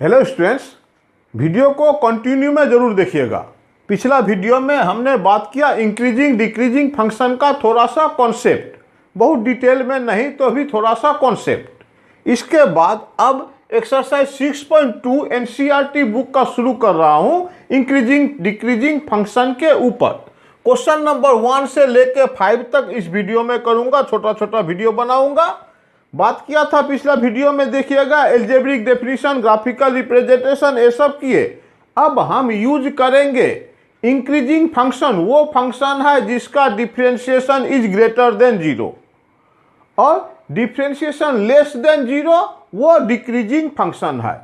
Hello students, video को continue में ज़रूर देखिएगा। पिछला वीडियो में हमने बात किया इंक्रीजिंग डिक्रीजिंग फंक्शन का थोड़ा सा कॉन्सेप्ट, बहुत डिटेल में नहीं तो भी थोड़ा सा कॉन्सेप्ट। इसके बाद अब एक्सरसाइज 6.2 एनसीईआरटी बुक का शुरू कर रहा हूँ इंक्रीजिंग डिक्रीजिंग फंक्शन के ऊपर। क्वेश्चन नंबर 1 से लेके 5 तक इस वीडियो में करूँगा, छोटा छोटा वीडियो बनाऊँगा। बात किया था पिछला वीडियो में, देखिएगा एल्जेब्रिक डेफिनेशन, ग्राफिकल रिप्रेजेंटेशन ये सब किए। अब हम यूज करेंगे इंक्रीजिंग फंक्शन। वो फंक्शन है जिसका डिफरेंशिएशन इज ग्रेटर देन 0 और डिफरेंशिएशन लेस देन 0 वो डिक्रीजिंग फंक्शन है।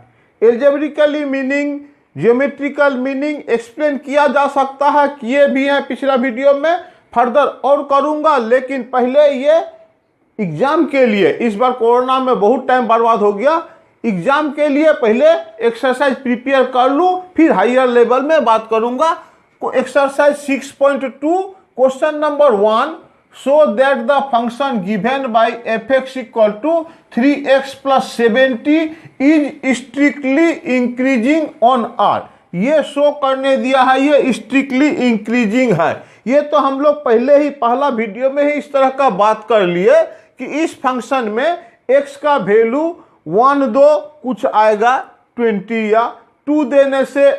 Algebraically meaning, geometrical meaning explain किया जा सकता है, किए भी हैं पिछला वीडियो में, फर्दर और करूँगा। लेकिन पहले ये एग्जाम के लिए, इस बार कोरोना में बहुत टाइम बर्बाद हो गया, एग्जाम के लिए पहले एक्सरसाइज प्रिपेयर कर लूँ, फिर हायर लेवल में बात करूँगा। Exercise 6.2 question number 1, show that the function given bye f(x) = 3x + 70 is strictly increasing on r। ये शो करने दिया है, ये स्ट्रिक्टली इंक्रीजिंग है। ये तो हम लोग पहले ही पहला वीडियो में ही इस तरह का बात कर लिए कि इस फंक्शन में x का वैल्यू 1 2 कुछ आएगा 20 या 2 देने से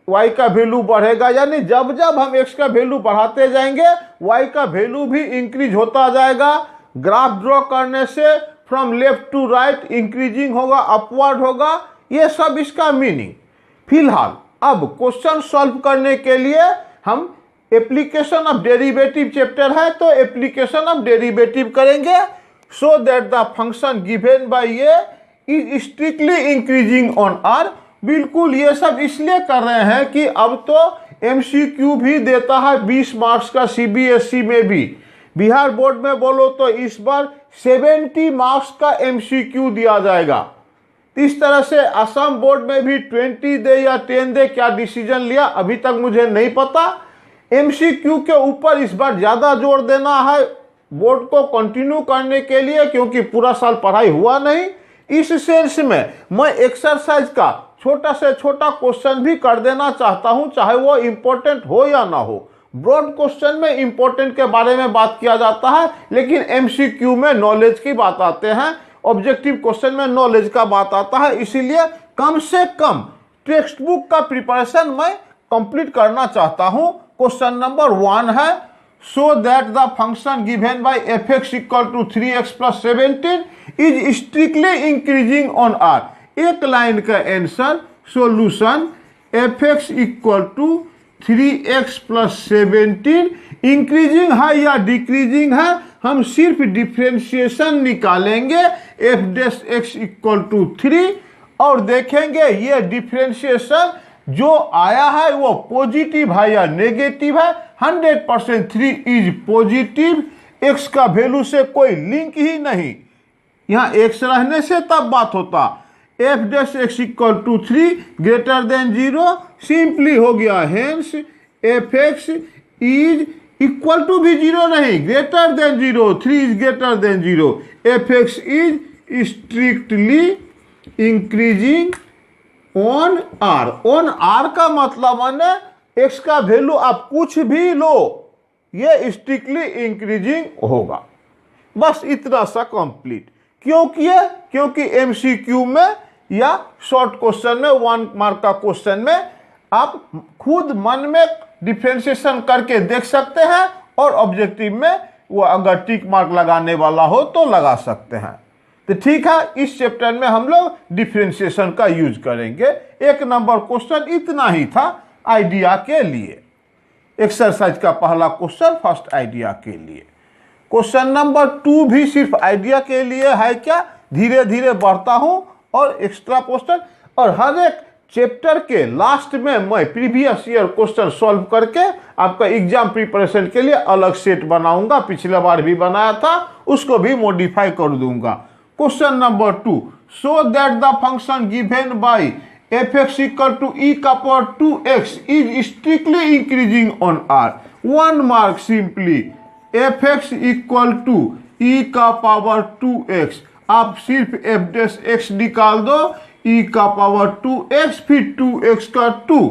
y का वैल्यू बढ़ेगा। यानी जब जब हम x का वैल्यू बढ़ाते जाएंगे y का वैल्यू भी इंक्रीज होता जाएगा। ग्राफ ड्रॉ करने से from left to right increasing होगा, अपवर्ड होगा, ये सब इसका मीनिंग। फिलहाल अब क्वेश्चन सॉल्व करने के लिए हम एप्लीकेशन ऑफ डेरिवेटिव चैप्टर है तो एप्लीकेशन ऑफ डेरिवेटिव करेंगे। So that the function given by ये is strictly increasing on R. बिल्कुल ये सब इसलिए कर रहे हैं कि अब तो एमसीक्यू भी देता है 20 मार्क्स का सीबीएसई में भी। बिहार बोर्ड में बोलो तो इस बार 70 मार्क्स का एमसीक्यू दिया जाएगा। इस तरह से असम बोर्ड में भी 20 दे या 10 दे, क्या डिसीजन लिया अभी तक मुझे नहीं पता। एमसीक्यू के ऊपर इस बार ज़्यादा जोर देना है बोर्ड को कंटिन्यू करने के लिए, क्योंकि पूरा साल पढ़ाई हुआ नहीं। इस सेंस में मैं एक्सरसाइज का छोटा से छोटा क्वेश्चन भी कर देना चाहता हूं, चाहे वो इम्पोर्टेंट हो या ना हो। ब्रॉड क्वेश्चन में इम्पोर्टेंट के बारे में बात किया जाता है, लेकिन एमसीक्यू में नॉलेज की बात आते हैं, ऑब्जेक्टिव क्वेश्चन में नॉलेज का बात आता है। इसीलिए कम से कम टेक्स्ट बुक का प्रिपरेशन मैं कंप्लीट करना चाहता हूं। क्वेश्चन नंबर 1 है, show that the function given bye f(x) = 3x + 17 is strictly increasing on r। एक लाइन का answer solution f(x) = 3x + 17 increasing है या डिक्रीजिंग है, हम सिर्फ डिफरेंशिएशन निकालेंगे f(x) = 3 और देखेंगे ये डिफरेंशिएशन जो आया है वो पॉजिटिव है या नेगेटिव है। 100% 3 इज पॉजिटिव, x का वैल्यू से कोई लिंक ही नहीं, यहाँ x रहने से तब बात होता। f(x) = 3 ग्रेटर देन 0 सिंपली हो गया, hence f(x) is equal to भी 0 नहीं, greater than 0, 3 is greater than 0। f(x) is strictly increasing on r। On r का मतलब माने x का वैल्यू आप कुछ भी लो, ये स्ट्रिक्टली इंक्रीजिंग होगा। बस इतना सा कंप्लीट। क्यों किए? क्योंकि एमसीक्यू में या शॉर्ट क्वेश्चन में, 1 मार्क का क्वेश्चन में आप खुद मन में डिफरेंशिएशन करके देख सकते हैं और ऑब्जेक्टिव में वो अगर टिक मार्क लगाने वाला हो तो लगा सकते हैं। तो ठीक है, इस चैप्टर में हम लोग डिफरेंशिएशन का यूज करेंगे। 1 नंबर क्वेश्चन इतना ही था आइडिया के लिए। एक्सरसाइज का पहला क्वेश्चन फर्स्ट आइडिया के लिए। क्वेश्चन नंबर 2 भी सिर्फ आइडिया के लिए है क्या, धीरे धीरे बढ़ता हूं और एक्स्ट्रा क्वेश्चन, और हर एक चैप्टर के लास्ट में मैं प्रीवियस ईयर क्वेश्चन सॉल्व करके आपका एग्जाम प्रिपरेशन के लिए अलग सेट बनाऊंगा। पिछले बार भी बनाया था, उसको भी मॉडिफाई कर दूंगा। Question number 2, show that the function given bye f(x) = e⁻²x is strictly increasing on r। 1 mark simply, f(x) = e⁻²x। आप सिर्फ f(x) निकाल दो, ई का पावर 2x, फिर 2x का 2।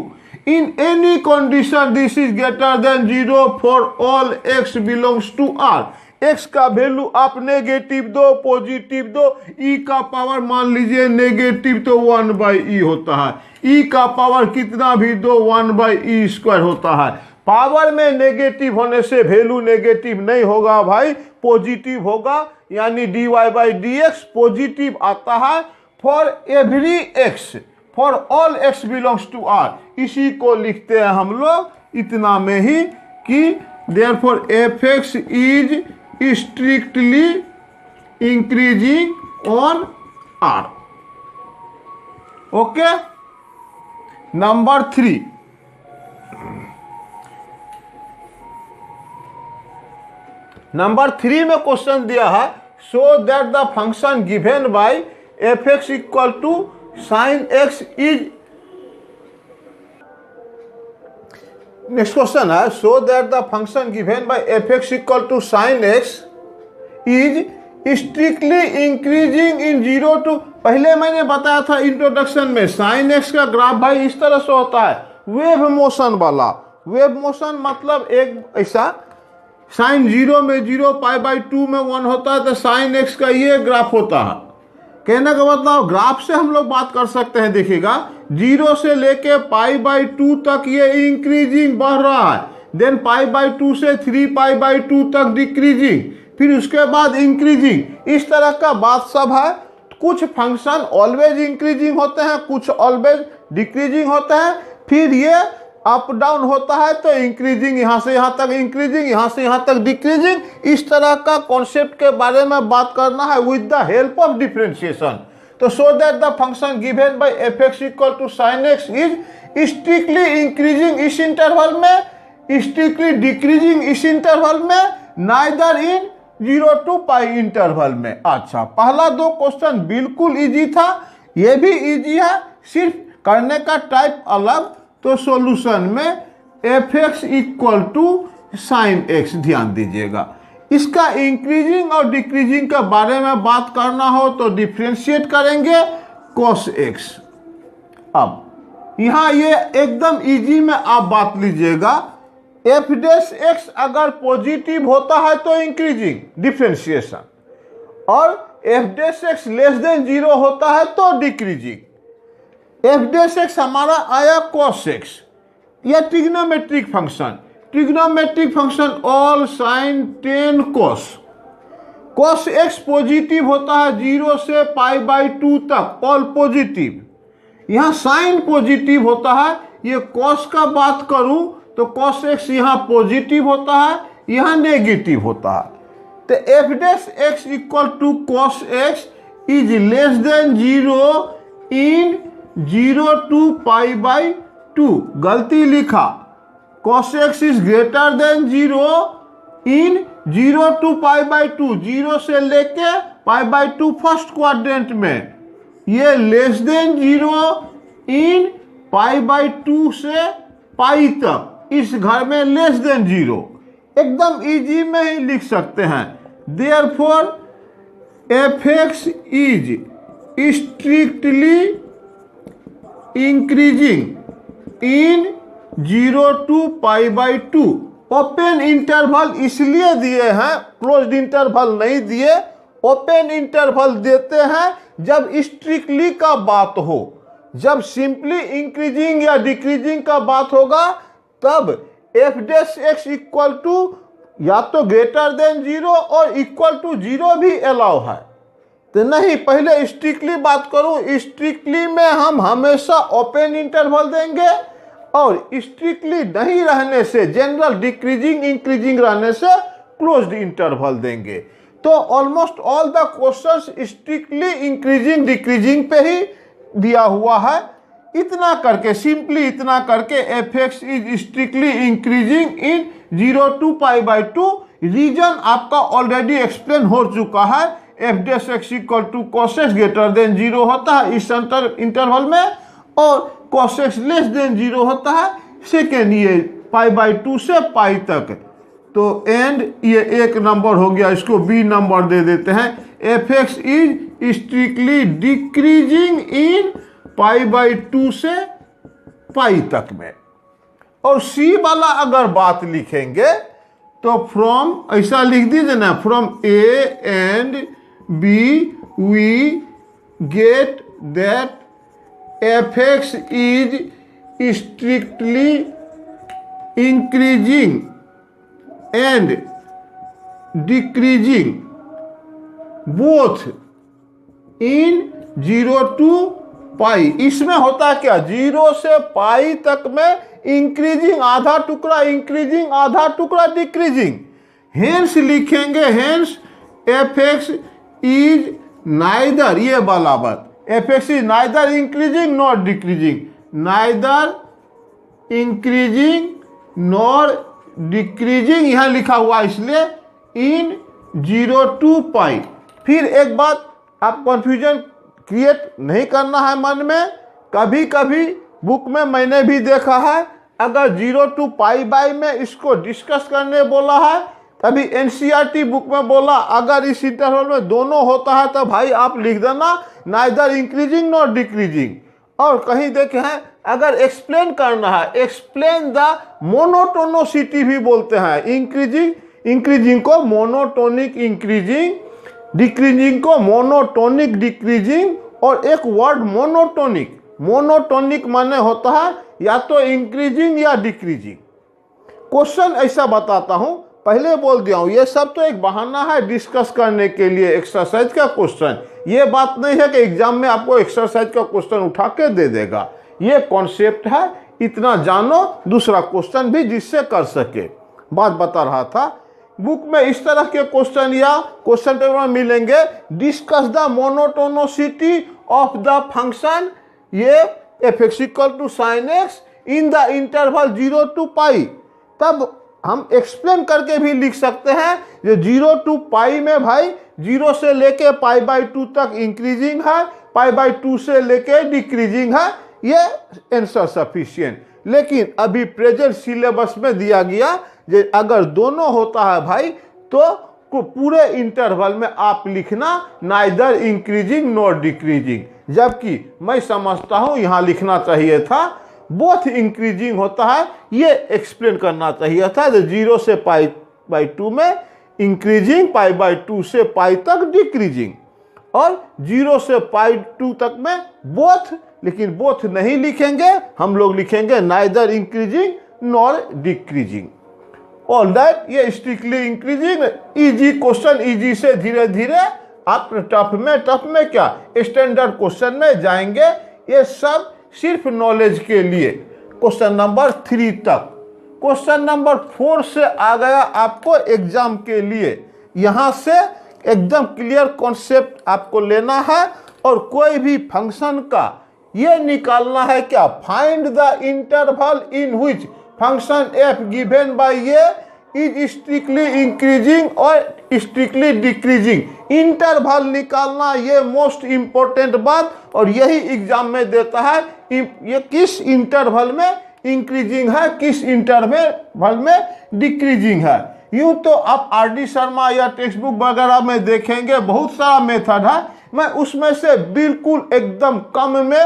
In any condition this is greater than 0 for all x belongs to r। x का value आप negative दो, पॉजिटिव दो, e का पावर मान लीजिए नेगेटिव तो 1/e होता है, e का पावर कितना भी दो 1/e² होता है। पावर में नेगेटिव होने से वैल्यू नेगेटिव नहीं होगा भाई, पॉजिटिव होगा, यानी dy/dx पॉजिटिव आता है for every x, for all x belongs to r। इसी को लिखते हैं हम लोग इतना में ही कि therefore fx is strictly increasing on r। Okay, number 3, number 3 में क्वेश्चन दिया है so that the function given by fx equal to sine x is, next question है so that the function given by fx equal to sine x is strictly increasing in 0 to, पहले मैंने बताया था introduction में, sign x का graph भाई इस तरह से होता है, वेव मोशन वाला। वेव मोशन मतलब एक ऐसा साइन 0 में 0, π/2 में 1 होता है, तो साइन x का ये ग्राफ होता है। कहने का मतलब ग्राफ से हम लोग बात कर सकते हैं। देखिएगा 0 से लेके π/2 तक ये इंक्रीजिंग बढ़ रहा है, देन π/2 से 3π/2 तक डिक्रीजिंग, फिर उसके बाद इंक्रीजिंग। इस तरह का बात सब है। कुछ फंक्शन ऑलवेज इंक्रीजिंग होते हैं, कुछ ऑलवेज डिक्रीजिंग होते हैं, फिर ये अप डाउन होता है, तो इंक्रीजिंग यहाँ से यहाँ तक इंक्रीजिंग, यहाँ से यहाँ तक डिक्रीजिंग। इस तरह का कॉन्सेप्ट के बारे में बात करना है with the help of differentiation. तो so that the function given by fx equal to sine x is strictly increasing इस इंटरवल में, स्ट्रिक्टली डिक्रीजिंग इस इंटरवल में, नाइदर इन 0 to π इंटरवल में। अच्छा, पहला 2 क्वेश्चन बिल्कुल इजी था, ये भी इजी है, सिर्फ करने का टाइप अलग। तो सॉल्यूशन में fx equal to sine x ध्यान दीजिएगा। इसका इंक्रीजिंग और डिक्रीजिंग के बारे में बात करना हो तो डिफ्रेंशिएट करेंगे cos x। अब यहाँ ये एकदम इजी में आप बात लीजिएगा, f' अगर पॉजिटिव होता है तो इंक्रीजिंग डिफ्रेंशिएशन, और f' लेस देन 0 होता है तो डिक्रीजिंग। f' हमारा आया cos x, यह trigonometric function, trigonometric function all sine tan cos x positive होता है 0 से π/2 तक, ऑल पॉजिटिव। यहाँ साइन पॉजिटिव होता है, ये cos का बात करूं तो cos x यहाँ पॉजिटिव होता है, यहाँ नेगेटिव होता है। तो f' equal to cos x is less than 0 in 0 to π/2। गलती लिखा, cos x is greater than 0 in 0 to π/2, 0 से लेके π/2 फर्स्ट क्वाड्रेंट में, ये लेस देन 0 इन π/2 से पाई तक, इस घर में लेस देन 0। एकदम इजी में ही लिख सकते हैं। Therefore fx is strictly increasing in 0 to π/2। Open interval इसलिए दिए हैं, क्लोज्ड इंटरवल नहीं दिए, ओपन इंटरवल देते हैं जब स्ट्रिक्टली का बात हो। जब सिंपली इंक्रीजिंग या डिक्रीजिंग का बात होगा तब f' इक्वल टू या तो ग्रेटर देन 0 और इक्वल टू 0 भी अलाउ है। तो नहीं, पहले स्ट्रिक्टली बात करूं, स्ट्रिक्टली में हम हमेशा ओपन इंटरवल देंगे, और स्ट्रिक्टली नहीं रहने से, जनरल डिक्रीजिंग इंक्रीजिंग रहने से क्लोज्ड इंटरवल देंगे। तो almost all the questions strictly increasing decreasing पे ही दिया हुआ है। इतना करके, सिंपली इतना करके fx is strictly increasing in 0 to π/2, reason आपका ऑलरेडी एक्सप्लेन हो चुका है। f' equal to cos x greater than 0 होता है इस इंटरवल में, और cos x लेस देन 0 होता है सेकेंड, ये π/2 से पाई तक। तो एंड ये एक नंबर हो गया, इसको b नंबर दे देते हैं। fx is strictly decreasing in π/2 से पाई तक में। और सी वाला अगर बात लिखेंगे तो फ्रॉम ऐसा लिख दीजिए ना, from A and B we get that f(x) is strictly increasing and decreasing both in 0 to pi. इसमें होता क्या, 0 से पाई तक में इंक्रीजिंग आधा टुकड़ा, इंक्रीजिंग आधा टुकड़ा, डिक्रीजिंग। हेंस लिखेंगे, हेंस f(x) इज नाइदर, ये वाला बात, f(x) is neither increasing nor decreasing, neither increasing nor decreasing यहाँ लिखा हुआ इसलिए इन 0 to पाई। फिर एक बात, आप कंफ्यूजन क्रिएट नहीं करना है मन में। कभी कभी बुक में मैंने भी देखा है, अगर 0 to पाई में इसको डिस्कस करने बोला है, कभी एनसीईआरटी बुक में बोला अगर इस इंटरवल में दोनों होता है तो भाई आप लिख देना नाइदर इंक्रीजिंग नॉर डिक्रीजिंग। और कहीं देखे हैं अगर एक्सप्लेन करना है, एक्सप्लेन द मोनोटोनोसिटी भी बोलते हैं। इंक्रीजिंग को मोनोटोनिक इंक्रीजिंग, डिक्रीजिंग को मोनोटोनिक डिक्रीजिंग, और एक वर्ड मोनोटोनिक, मोनोटोनिक माने होता है या तो इंक्रीजिंग या डिक्रीजिंग। क्वेश्चन ऐसा बताता हूं, पहले बोल दिया हूं, ये सब तो एक बहाना है डिस्कस करने के लिए, एक्सरसाइज का क्वेश्चन। ये बात नहीं है कि एग्जाम में आपको एक्सरसाइज का क्वेश्चन उठा के दे देगा। ये कॉन्सेप्ट है, इतना जानो, दूसरा क्वेश्चन भी जिससे कर सके। बात बता रहा था, बुक में इस तरह के क्वेश्चन या क्वेश्चन पेपर में मिलेंगे, discuss the monotonicity of the function ये f(x) = sin x in the interval 0 to पाई। तब हम एक्सप्लेन करके भी लिख सकते हैं जो 0 to पाई में भाई 0 से लेके π/2 तक इंक्रीजिंग है, π/2 से लेके डिक्रीजिंग है, ये आंसर सफिशिएंट। लेकिन अभी प्रेजेंट सिलेबस में दिया गया जो अगर दोनों होता है भाई तो पूरे इंटरवल में आप लिखना नाइदर इंक्रीजिंग नॉर डिक्रीजिंग, जबकि मैं समझता हूं यहां लिखना चाहिए था बोथ इंक्रीजिंग होता है, ये एक्सप्लेन करना चाहिए था। 0 से π/2 में इंक्रीजिंग, π/2 से पाई तक डिक्रीजिंग, और 0 से π/2 तक में बोथ, लेकिन बोथ नहीं लिखेंगे, हम लोग लिखेंगे neither increasing nor decreasing. All that, ये strictly increasing easy question, easy से धीरे धीरे आप टफ में क्या स्टैंडर्ड क्वेश्चन में जाएंगे। ये सब सिर्फ नॉलेज के लिए। क्वेश्चन नंबर 3 तक, क्वेश्चन नंबर 4 से आ गया आपको एग्जाम के लिए। यहाँ से एकदम क्लियर कॉन्सेप्ट आपको लेना है और कोई भी फंक्शन का ये निकालना है क्या, find the interval in which function f given by ये इज स्ट्रिक्टली इंक्रीजिंग और स्ट्रिक्टली डिक्रीजिंग। इंटरवल निकालना ये मोस्ट इंपॉर्टेंट बात, और यही एग्जाम में देता है ये किस इंटरवल में इंक्रीजिंग है, किस इंटरवल में डिक्रीजिंग है। यूं तो आप आर.डी. शर्मा या टेक्स्ट बुक वगैरह में देखेंगे बहुत सारा मेथड है, मैं उसमें से बिल्कुल एकदम कम में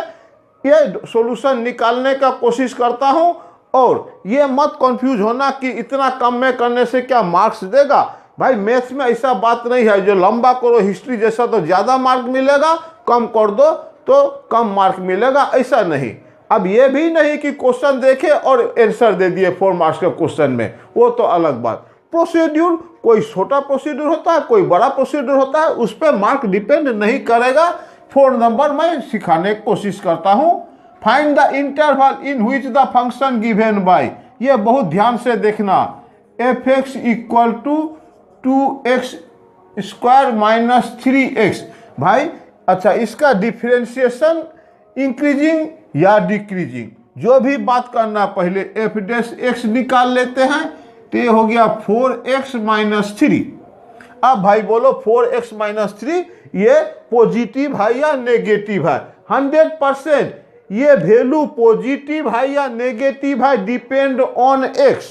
ये सॉल्यूशन निकालने का कोशिश करता हूं। और ये मत कंफ्यूज होना कि इतना कम में करने से क्या मार्क्स देगा, भाई मैथ्स में ऐसा बात नहीं है जो लंबा करो हिस्ट्री जैसा तो ज़्यादा मार्क मिलेगा, कम कर दो तो कम मार्क मिलेगा, ऐसा नहीं। अब ये भी नहीं कि क्वेश्चन देखे और आंसर दे दिए 4 मार्क्स के क्वेश्चन में, वो तो अलग बात। प्रोसीड्यूर, कोई छोटा प्रोसीड्यूर होता है, कोई बड़ा प्रोसीड्यूर होता है, उस पर मार्क डिपेंड नहीं करेगा। 4 नंबर मैं सिखाने की कोशिश करता हूँ। Find the interval in which the function given by, ये बहुत ध्यान से देखना, f(x) = 2x² - 3x। भाई अच्छा, इसका डिफरेंशिएशन इंक्रीजिंग या डिक्रीजिंग, जो भी बात करना पहले f' निकाल लेते हैं, तो ये हो गया 4x - 3। अब भाई बोलो 4x - 3 ये पॉजिटिव है या नेगेटिव है। 100% ये वैल्यू पॉजिटिव है या नेगेटिव है, डिपेंड ऑन x।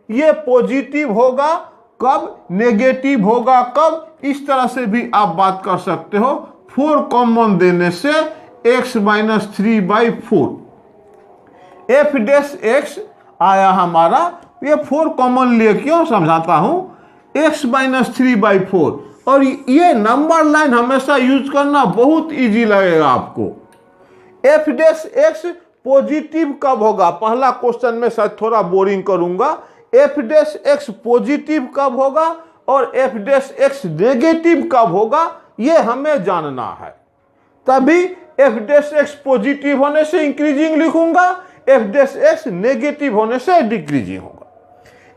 ये पॉजिटिव होगा कब, नेगेटिव होगा कब, इस तरह से भी आप बात कर सकते हो। 4 कॉमन देने से x minus 3/4 F dash x आया हमारा। ये 4 कॉमन लिए क्यों समझाता हूं, x माइनस 3/4। और ये नंबर लाइन हमेशा यूज करना बहुत इजी लगेगा आपको। एफ डैश एक्स पॉजिटिव कब होगा, पहला क्वेश्चन में शायद थोड़ा बोरिंग करूंगा। एफ डैश एक्स पॉजिटिव कब होगा और एफ डैश एक्स नेगेटिव कब होगा, ये हमें जानना है। तभी एफ डैश एक्स पॉजिटिव होने से इंक्रीजिंग लिखूंगा, एफ डैश एक्स नेगेटिव होने से डिक्रीजिंग होगा।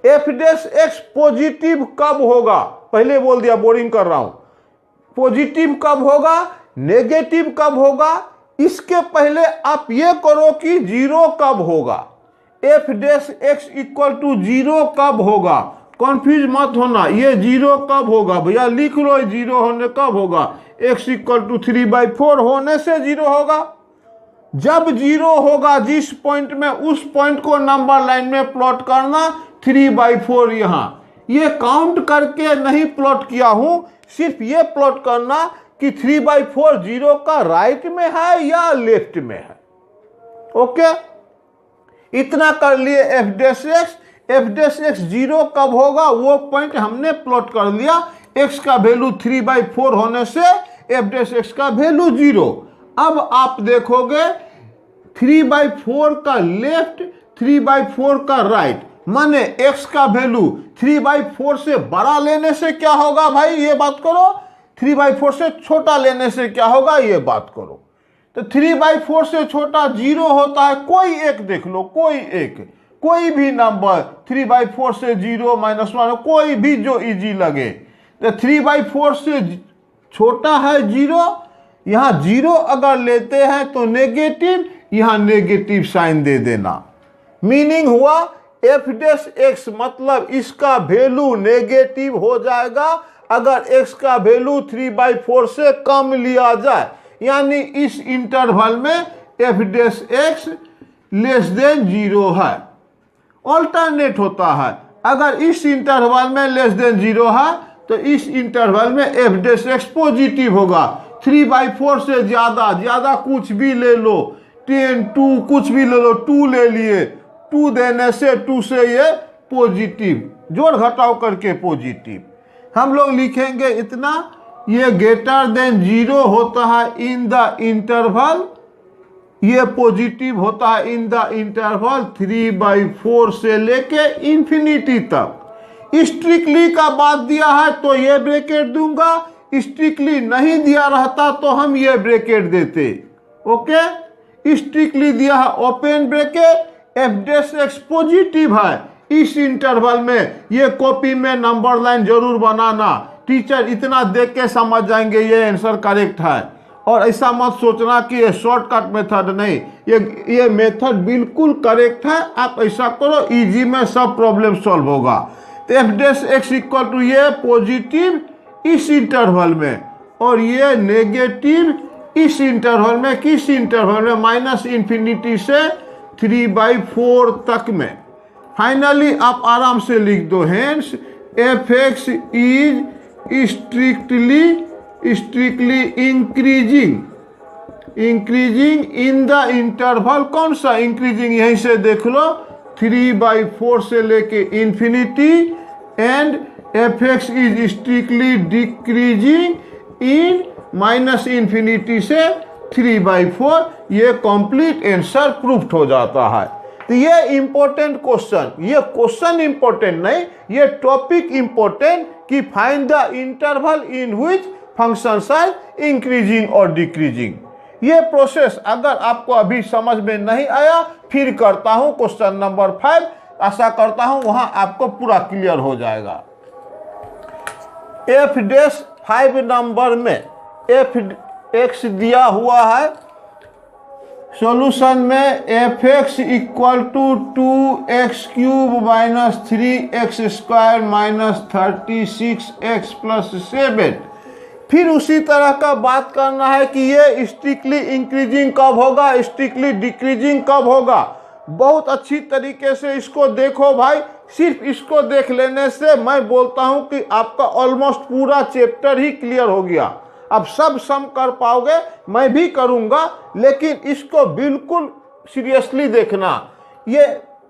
एफ डैश एक्स पॉजिटिव कब होगा, पहले बोल दिया, बोरिंग कर रहा हूं। पॉजिटिव कब होगा, नेगेटिव कब होगा, इसके पहले आप ये करो कि जीरो कब होगा। F dash X equal to zero कब होगा, कॉन्फ्यूज मत होना, ये जीरो कब होगा भैया लिख लो, जीरो होने कब होगा, x इक्वल टू 3/4 होने से जीरो होगा। जब जीरो होगा जिस पॉइंट में, उस पॉइंट को नंबर लाइन में प्लॉट करना, 3/4 यहां। ये काउंट करके नहीं प्लॉट किया हूं, सिर्फ ये प्लॉट करना कि 3/4 जीरो का राइट में है या लेफ्ट में है। ओके, इतना कर लिए F dash x. F dash x zero कब होगा वो पॉइंट हमने प्लॉट कर लिया, एक्स का वैल्यू 3/4 होने से एफ डैश एक्स का वैल्यू जीरो। अब आप देखोगे 3/4 का लेफ्ट, 3/4 का राइट, माने x का वैल्यू 3/4 से बड़ा लेने से क्या होगा भाई, ये बात करो। 3/4 से छोटा लेने से क्या होगा, ये बात करो। तो 3/4 से छोटा जीरो होता है, कोई एक देख लो, कोई एक, कोई भी नंबर 3/4 से जीरो -1, कोई भी जो इजी लगे। तो 3/4 से छोटा है जीरो, यहां जीरो अगर लेते हैं तो नेगेटिव, यहां नेगेटिव साइन दे देना। मीनिंग हुआ एफ डैश एक्स मतलब इसका वैल्यू नेगेटिव हो जाएगा अगर x का वैल्यू 3/4 से कम लिया जाए, यानी इस इंटरवल में F dash x less than zero है। ऑल्टरनेट होता है, अगर इस इंटरवल में लेस देन जीरो है तो इस इंटरवल में एफ डैश एक्स पॉजिटिव होगा। 3/4 से ज्यादा कुछ भी ले लो, 10, 2 कुछ भी ले लो, 2 ले लिए, 2 देने से 2 से ये पॉजिटिव, जोड़ घटाव करके पॉजिटिव। हम लोग लिखेंगे इतना, ये ग्रेटर देन जीरो होता है इन द इंटरवल, ये पॉजिटिव होता है इन द इंटरवल 3/4 से लेके इंफिनिटी तक। स्ट्रिक्टली का बात दिया है तो ये ब्रैकेट दूंगा, स्ट्रिक्टली नहीं दिया रहता तो हम ये ब्रैकेट देते। ओके, स्ट्रिक्टली दिया है open bracket, F dash x positive है इस इंटरवल में, ये कॉपी में नंबर लाइन जरूर बनाना। टीचर इतना देख के समझ जाएंगे ये आंसर करेक्ट है। और ऐसा मत सोचना कि ये शॉर्टकट मेथड नहीं, ये मेथड बिल्कुल करेक्ट है। आप ऐसा करो, इजी में सब प्रॉब्लम सॉल्व होगा। तो F dash X equal to ये पॉजिटिव इस इंटरवल में और ये नेगेटिव इस इंटरवल में, किस इंटरवल में, माइनस इंफिनिटी से 3/4 तक में। फाइनली आप आराम से लिख दो, hence F x is strictly increasing in the interval. कौन सा इंक्रीजिंग, यहीं से देख लो, 3/4 से लेके infinity, and F x is strictly decreasing in minus infinity से 3/4। ये कंप्लीट आंसर प्रूफ हो जाता है। तो ये इंपॉर्टेंट क्वेश्चन, ये क्वेश्चन इंपॉर्टेंट नहीं, ये टॉपिक इंपॉर्टेंट कि find the interval in which functions are increasing और डिक्रीजिंग। ये प्रोसेस अगर आपको अभी समझ में नहीं आया, फिर करता हूं क्वेश्चन नंबर 5, आशा करता हूं वहां आपको पूरा क्लियर हो जाएगा। एफ डैश 5 नंबर में एफ एक्स दिया हुआ है, सॉल्यूशन में F x equal to 2x³ - 3x² - 36x + 7। फिर उसी तरह का बात करना है कि ये स्ट्रिक्टली इंक्रीजिंग कब होगा, स्ट्रिक्टली डिक्रीजिंग कब होगा। बहुत अच्छी तरीके से इसको देखो भाई, सिर्फ इसको देख लेने से मैं बोलता हूं कि आपका ऑलमोस्ट पूरा चैप्टर ही क्लियर हो गया। अब सब सम कर पाओगे, मैं भी करूँगा, लेकिन इसको बिल्कुल सीरियसली देखना। ये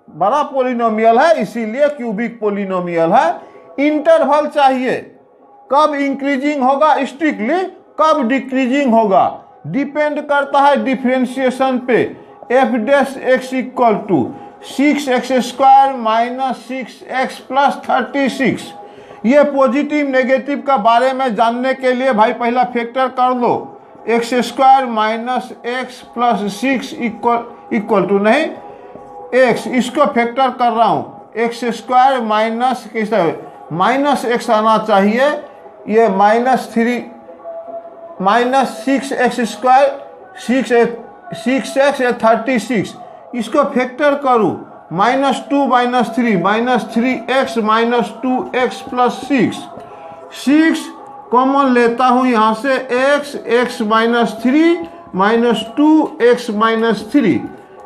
बड़ा पोलिनोमियल है, इसीलिए क्यूबिक पोलिनोमियल है। इंटरवल चाहिए, कब इंक्रीजिंग होगा स्ट्रिक्टली, कब डिक्रीजिंग होगा, डिपेंड करता है डिफरेंशिएशन पे। F dash X equal to 6x² minus 6x plus 36। ये पॉजिटिव नेगेटिव का बारे में जानने के लिए भाई पहला फैक्टर कर लो। x² minus X plus 6 equal to नहीं x, इसको फैक्टर कर रहा हूँ। x² माइनस कैसा माइनस x आना चाहिए, ये -3 माइनस 6x², 6x या 36, इसको फैक्टर करूँ। -2 -3 -3x minus 2x plus 6 common लेता हूँ यहाँ से, x minus 3 minus 2x minus 3,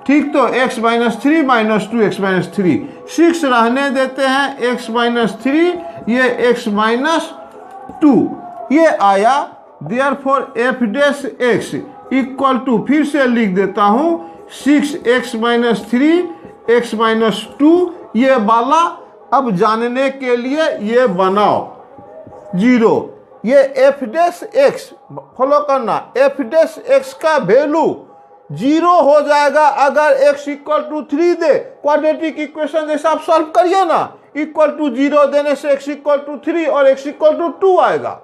ठीक। तो x minus 3 minus 2x minus 3, 6 रहने देते हैं, x माइनस 3, ये x माइनस 2, ये आया। Therefore F dash X equal to, फिर से लिख देता हूँ, 6x माइनस 3 x माइनस 2, ये वाला अब जानने के लिए ये बनाओ 0। ये एफ डैश एक्स फॉलो करना, एफ डैश एक्स का वैल्यू 0 हो जाएगा अगर x इक्वल टू 3 दे। क्वाड्रेटिक इक्वेशन जैसे आप सॉल्व करिए ना, इक्वल टू 0 देने से x इक्वल टू 3 और x इक्वल टू 2 आएगा।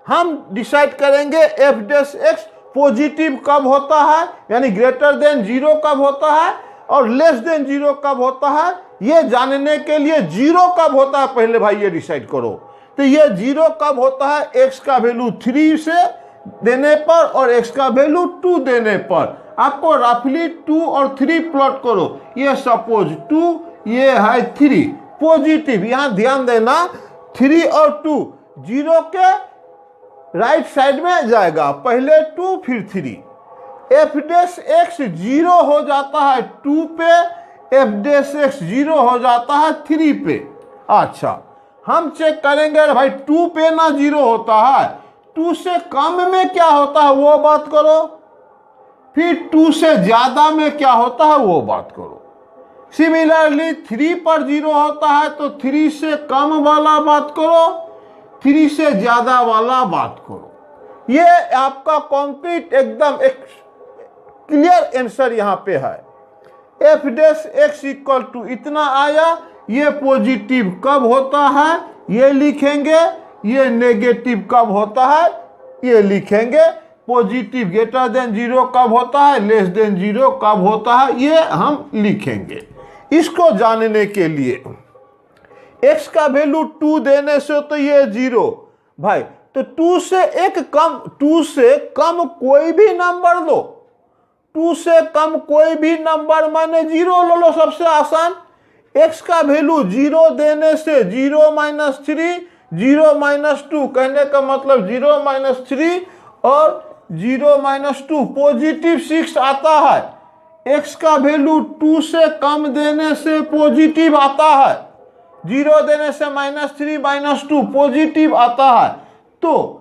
हम डिसाइड करेंगे एफ डैश एक्स पॉजिटिव कब होता है, यानी ग्रेटर देन 0 कब होता है और लेस देन 0 कब होता है। ये जानने के लिए 0 कब होता है पहले भाई ये डिसाइड करो। तो ये 0 कब होता है, x का वैल्यू 3 से देने पर और x का वैल्यू 2 देने पर। आपको रफली 2 और 3 प्लॉट करो। ये सपोज 2, ये है 3 पॉजिटिव, यहाँ ध्यान देना 3 और 2 0 के राइट साइड में जाएगा, पहले 2 फिर 3। एफ डैश एक्स 0 हो जाता है 2 पे, एफ डैश एक्स 0 हो जाता है 3 पे। अच्छा, हम चेक करेंगे भाई 2 पे ना 0 होता है, 2 से कम में क्या होता है वो बात करो, फिर 2 से ज़्यादा में क्या होता है वो बात करो। सिमिलरली 3 पर 0 होता है तो 3 से कम वाला बात करो, 3 से ज़्यादा वाला बात करो। ये आपका कॉन्क्रीट एकदम एक क्लियर आंसर यहाँ पे है। F dash X equal to इतना आया। ये पॉजिटिव कब होता है ये लिखेंगे, ये नेगेटिव कब होता है ये लिखेंगे, पॉजिटिव ग्रेटर देन 0 कब होता है, लेस देन 0 कब होता है ये हम लिखेंगे। इसको जानने के लिए x का वैल्यू 2 देने से तो ये 0 भाई, तो 2 से कम कोई भी नंबर लो, 2 से कम कोई भी नंबर माने 0 लो सबसे आसान। x का वैल्यू 0 देने से 0 माइनस 3, 0 माइनस 2, कहने का मतलब 0 माइनस 3 और 0 माइनस 2 पॉजिटिव 6 आता है। x का वैल्यू 2 से कम देने से पॉजिटिव आता है, 0 देने से -3 -2 पॉजिटिव आता है। तो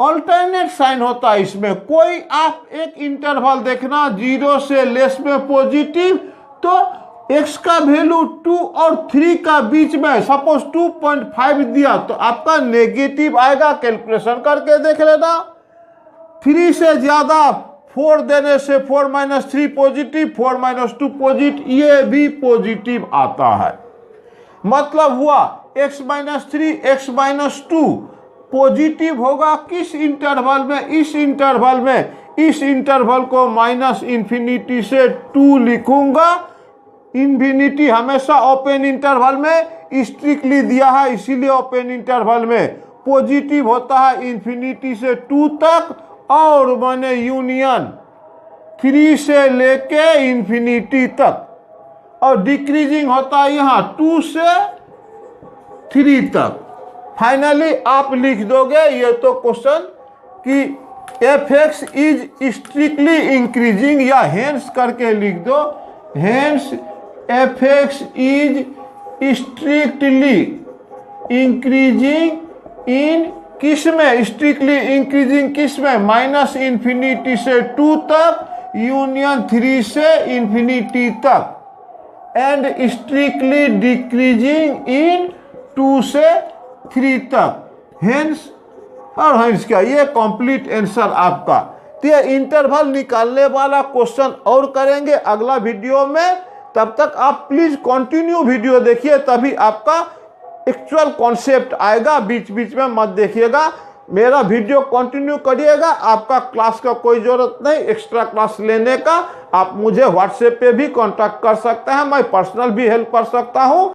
ऑल्टरनेट साइन होता है इसमें। कोई आप एक इंटरवल देखना 0 से लेस में पॉजिटिव, तो x का वैल्यू 2 और 3 का बीच में सपोज 2.5 दिया तो आपका नेगेटिव आएगा, कैलकुलेशन करके देख लेना। 3 से ज़्यादा 4 देने से 4 - 3 पॉजिटिव, 4 - 2 पॉजिटिव, ये भी पॉजिटिव आता है। मतलब हुआ x minus 3 x minus 2 positive होगा किस इंटरवल में, इस इंटरवल में। इस इंटरवल को -∞ से 2 लिखूंगा। इन्फिनिटी हमेशा ओपन इंटरवल में स्ट्रिक्टली दिया है, इसीलिए ओपन इंटरवल में पॉजिटिव होता है ∞ से 2 तक, और माने यूनियन 3 से लेके इन्फिनिटी तक, और डिक्रीजिंग होता है यहाँ 2 से 3 तक। फाइनली आप लिख दोगे ये तो क्वेश्चन कि F x is strictly increasing, या हेंस करके लिख दो, hence F x is strictly increasing इन किस में स्ट्रिक्टली इंक्रीजिंग, किस में -इन्फिनिटी से 2 तक, यूनियन 3 से इन्फिनिटी तक, एंड स्ट्रिक्टली डिक्रीजिंग इन 2 से 3 तक। हेंस और हेंस क्या, ये कंप्लीट आंसर आपका। तो ये इंटरवल निकालने वाला क्वेश्चन और करेंगे अगला वीडियो में। तब तक आप प्लीज कंटिन्यू वीडियो देखिए, तभी आपका एक्चुअल कॉन्सेप्ट आएगा। बीच बीच में मत देखिएगा, मेरा वीडियो कंटिन्यू करिएगा। आपका क्लास का कोई जरूरत नहीं एक्स्ट्रा क्लास लेने का। आप मुझे व्हाट्सएप पे भी कांटेक्ट कर सकते हैं, मैं पर्सनल भी हेल्प कर सकता हूं।